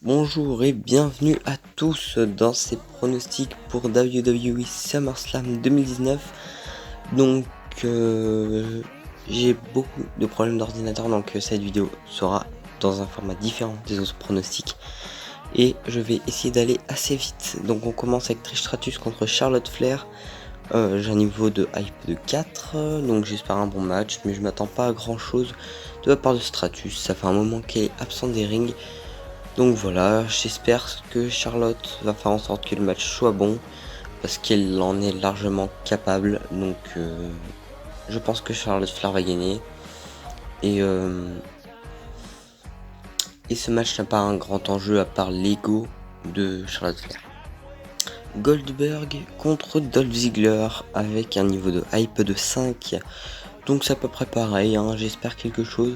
Bonjour et bienvenue à tous dans ces pronostics pour WWE SummerSlam 2019. Donc j'ai beaucoup de problèmes d'ordinateur, donc cette vidéo sera dans un format différent des autres pronostics et je vais essayer d'aller assez vite. Donc on commence avec Trish Stratus contre Charlotte Flair. J'ai un niveau de hype de 4, donc j'espère un bon match, mais je m'attends pas à grand chose de la part de Stratus. Ça fait un moment qu'elle est absente des rings. Donc voilà, j'espère que Charlotte va faire en sorte que le match soit bon, parce qu'elle en est largement capable. Donc je pense que Charlotte Flair va gagner. Et ce match n'a pas un grand enjeu à part l'ego de Charlotte Flair. Goldberg contre Dolph Ziggler avec un niveau de hype de 5. Donc c'est à peu près pareil, hein, j'espère quelque chose,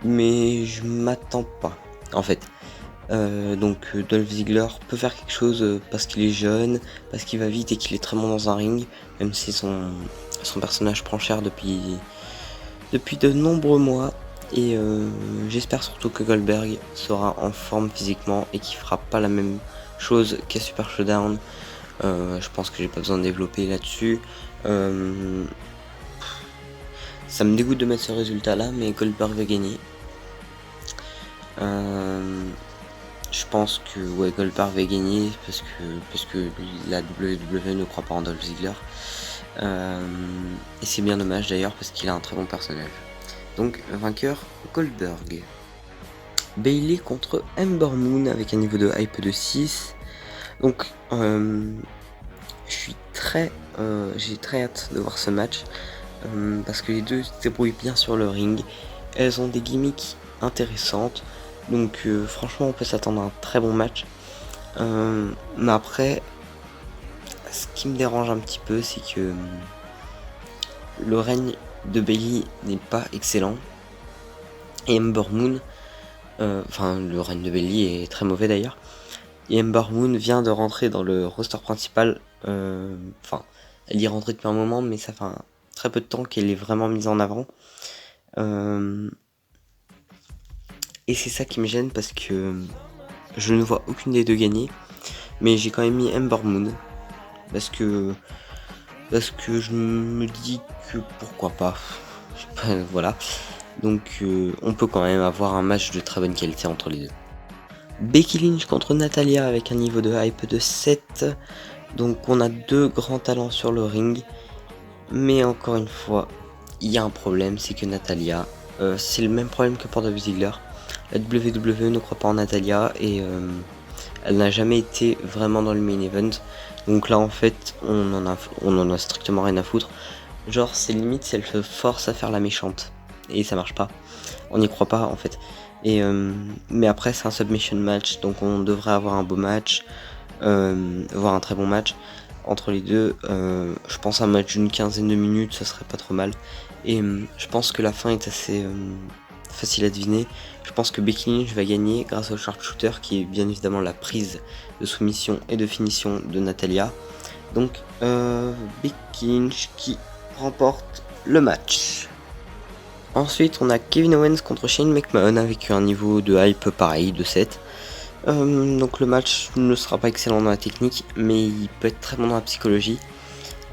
mais je m'attends pas. En fait, Dolph Ziggler peut faire quelque chose parce qu'il est jeune, parce qu'il va vite et qu'il est très bon dans un ring, même si son personnage prend cher depuis de nombreux mois. Et j'espère surtout que Goldberg sera en forme physiquement et qu'il fera pas la même chose qu'à Super Showdown. Je pense que j'ai pas besoin de développer là-dessus. Ça me dégoûte de mettre ce résultat là, mais Goldberg va gagner. Je pense que Goldberg va gagner parce que la WWE ne croit pas en Dolph Ziggler. Et c'est bien dommage d'ailleurs parce qu'il a un très bon personnage. Donc vainqueur Goldberg. Bayley contre Ember Moon avec un niveau de hype de 6. Donc j'ai très hâte de voir ce match parce que les deux se débrouillent bien sur le ring. Elles ont des gimmicks intéressantes. Donc franchement on peut s'attendre à un très bon match. Mais après, ce qui me dérange un petit peu, c'est que le règne de Bayley n'est pas excellent. Et Ember Moon, le règne de Bayley est très mauvais d'ailleurs. Et Ember Moon vient de rentrer dans le roster principal. Elle y est rentrée depuis un moment, mais ça fait très peu de temps qu'elle est vraiment mise en avant. Et c'est ça qui me gêne parce que je ne vois aucune des deux gagner. Mais j'ai quand même mis Ember Moon. Parce que je me dis que pourquoi pas. Voilà. Donc on peut quand même avoir un match de très bonne qualité entre les deux. Becky Lynch contre Natalya avec un niveau de hype de 7. Donc on a deux grands talents sur le ring. Mais encore une fois, il y a un problème, c'est que Natalya, c'est le même problème que pour Dolph Ziggler. La WWE ne croit pas en Natalya et elle n'a jamais été vraiment dans le main event. Donc là en fait on en a strictement rien à foutre. Genre c'est limite si elle se force à faire la méchante. Et ça marche pas. On n'y croit pas en fait. Et mais après c'est un submission match, donc on devrait avoir un beau match. Voir un très bon match entre les deux. Je pense un match d'une quinzaine de minutes, ça serait pas trop mal. Et je pense que la fin est assez facile à deviner. Je pense que Becky Lynch va gagner grâce au sharpshooter qui est bien évidemment la prise de soumission et de finition de Natalya. Donc Becky Lynch qui remporte le match. Ensuite on a Kevin Owens contre Shane McMahon avec un niveau de hype pareil de 7. Donc le match ne sera pas excellent dans la technique, mais il peut être très bon dans la psychologie.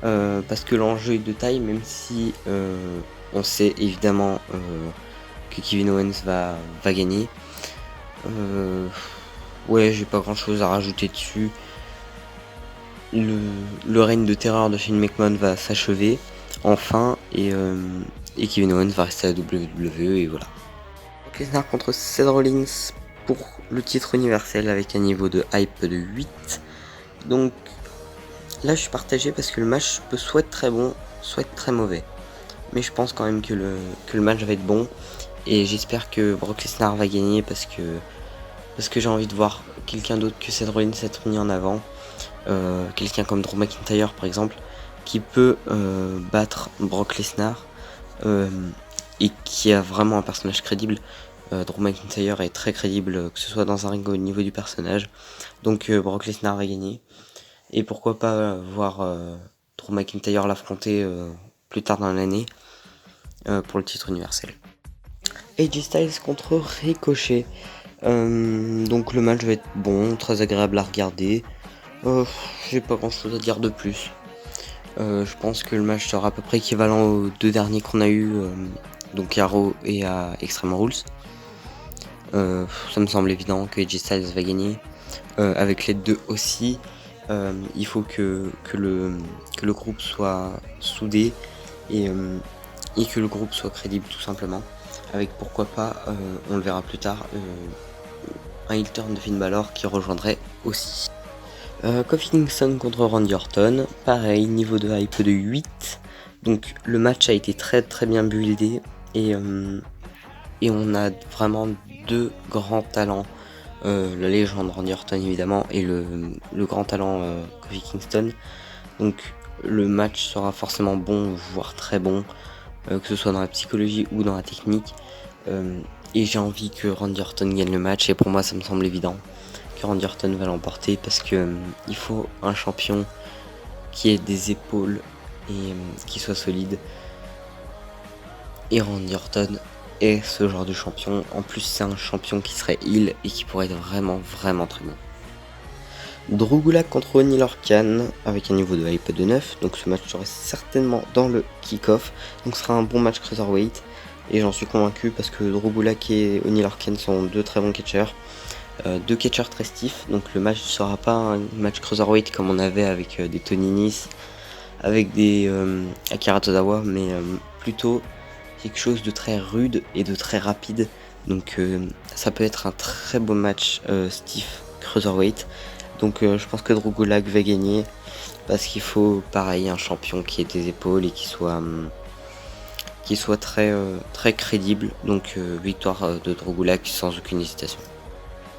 Parce que l'enjeu est de taille, même si on sait évidemment que Kevin Owens va gagner. Ouais, j'ai pas grand chose à rajouter dessus. Le règne de terreur de Shane McMahon va s'achever enfin et Kevin Owens va rester à la WWE et voilà. Brock Lesnar contre Seth Rollins pour le titre universel avec un niveau de hype de 8. Donc là je suis partagé parce que le match peut soit être très bon, soit être très mauvais. Mais je pense quand même que le match va être bon. Et j'espère que Brock Lesnar va gagner parce que j'ai envie de voir quelqu'un d'autre que Seth Rollins être mis en avant. Quelqu'un comme Drew McIntyre par exemple, qui peut battre Brock Lesnar et qui a vraiment un personnage crédible. Drew McIntyre est très crédible, que ce soit dans un ring ou au niveau du personnage. Donc Brock Lesnar va gagner. Et pourquoi pas voir Drew McIntyre l'affronter plus tard dans l'année pour le titre universel. AJ Styles contre Ricochet. Donc le match va être bon, très agréable à regarder. J'ai pas grand chose à dire de plus. Je pense que le match sera à peu près équivalent aux deux derniers qu'on a eu, donc à Raw et à Extreme Rules. Ça me semble évident que AJ Styles va gagner. Avec les deux aussi, il faut que le groupe soit soudé et que le groupe soit crédible tout simplement. Avec pourquoi pas, on le verra plus tard, un heel turn de Finn Balor qui rejoindrait aussi. Kofi Kingston contre Randy Orton, pareil, niveau de hype de 8. Donc le match a été très très bien buildé et on a vraiment deux grands talents. La légende Randy Orton évidemment et le grand talent Kofi Kingston. Donc le match sera forcément bon, voire très bon, que ce soit dans la psychologie ou dans la technique. Et j'ai envie que Randy Orton gagne le match et pour moi ça me semble évident que Randy Orton va l'emporter parce que il faut un champion qui ait des épaules et qui soit solide. Et Randy Orton est ce genre de champion. En plus c'est un champion qui serait heel et qui pourrait être vraiment très bon. Drew Gulak contre Oney Lorcan avec un niveau de hype de 9, donc ce match serait certainement dans le kick-off, donc ce sera un bon match cruiserweight, et j'en suis convaincu parce que Drew Gulak et Oney Lorcan sont deux très bons catcheurs, deux catcheurs très stiffs, donc le match ne sera pas un match cruiserweight comme on avait avec des Tony Nese, avec des Akira Tozawa, mais plutôt quelque chose de très rude et de très rapide, donc ça peut être un très beau match stiff cruiserweight. Donc je pense que Drew Gulak va gagner parce qu'il faut pareil un champion qui ait des épaules et qui soit très crédible. Donc victoire de Drew Gulak sans aucune hésitation.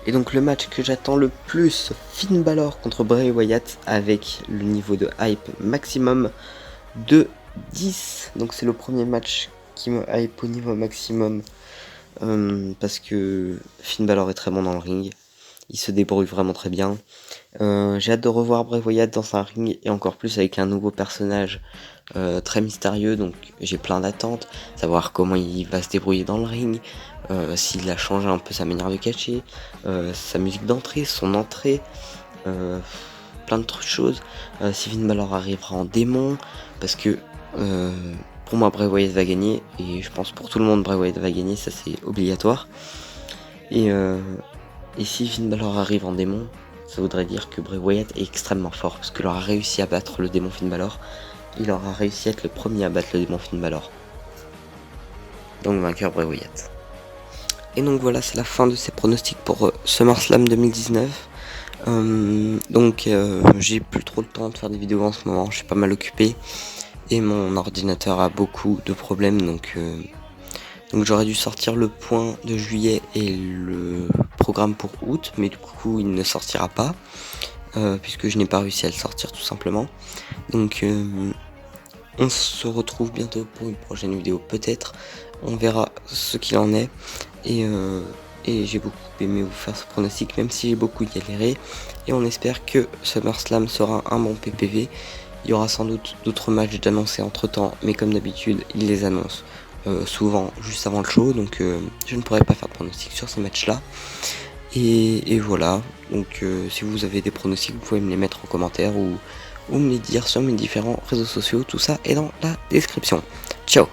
Et donc le match que j'attends le plus, Finn Balor contre Bray Wyatt avec le niveau de hype maximum de 10. Donc c'est le premier match qui me hype au niveau maximum parce que Finn Balor est très bon dans le ring. Il se débrouille vraiment très bien. J'ai hâte de revoir Bray Wyatt dans un ring et encore plus avec un nouveau personnage très mystérieux, donc j'ai plein d'attentes, savoir comment il va se débrouiller dans le ring, s'il a changé un peu sa manière de catcher, sa musique d'entrée, son entrée, plein de choses. Si Finn Balor arrivera en démon, parce que pour moi Bray Wyatt va gagner, et je pense pour tout le monde Bray Wyatt va gagner, ça c'est obligatoire. Et si Finn Balor arrive en démon, ça voudrait dire que Bray Wyatt est extrêmement fort, parce qu'il aura réussi à battre le démon Finn Balor. Il aura réussi à être le premier à battre le démon Finn Balor. Donc vainqueur Bray Wyatt. Et donc voilà, c'est la fin de ces pronostics pour SummerSlam 2019. J'ai plus trop le temps de faire des vidéos en ce moment, je suis pas mal occupé. Et mon ordinateur a beaucoup de problèmes, donc j'aurais dû sortir le point de juillet et le programme pour août, mais du coup il ne sortira pas, puisque je n'ai pas réussi à le sortir tout simplement. Donc on se retrouve bientôt pour une prochaine vidéo peut-être, on verra ce qu'il en est, et j'ai beaucoup aimé vous faire ce pronostic, même si j'ai beaucoup galéré, et on espère que SummerSlam sera un bon PPV. Il y aura sans doute d'autres matchs d'annoncer entre temps, mais comme d'habitude ils les annoncent souvent juste avant le show, donc je ne pourrai pas faire de pronostic sur ces matchs là, et voilà. Donc si vous avez des pronostics, vous pouvez me les mettre en commentaire ou me les dire sur mes différents réseaux sociaux, tout ça est dans la description. Ciao.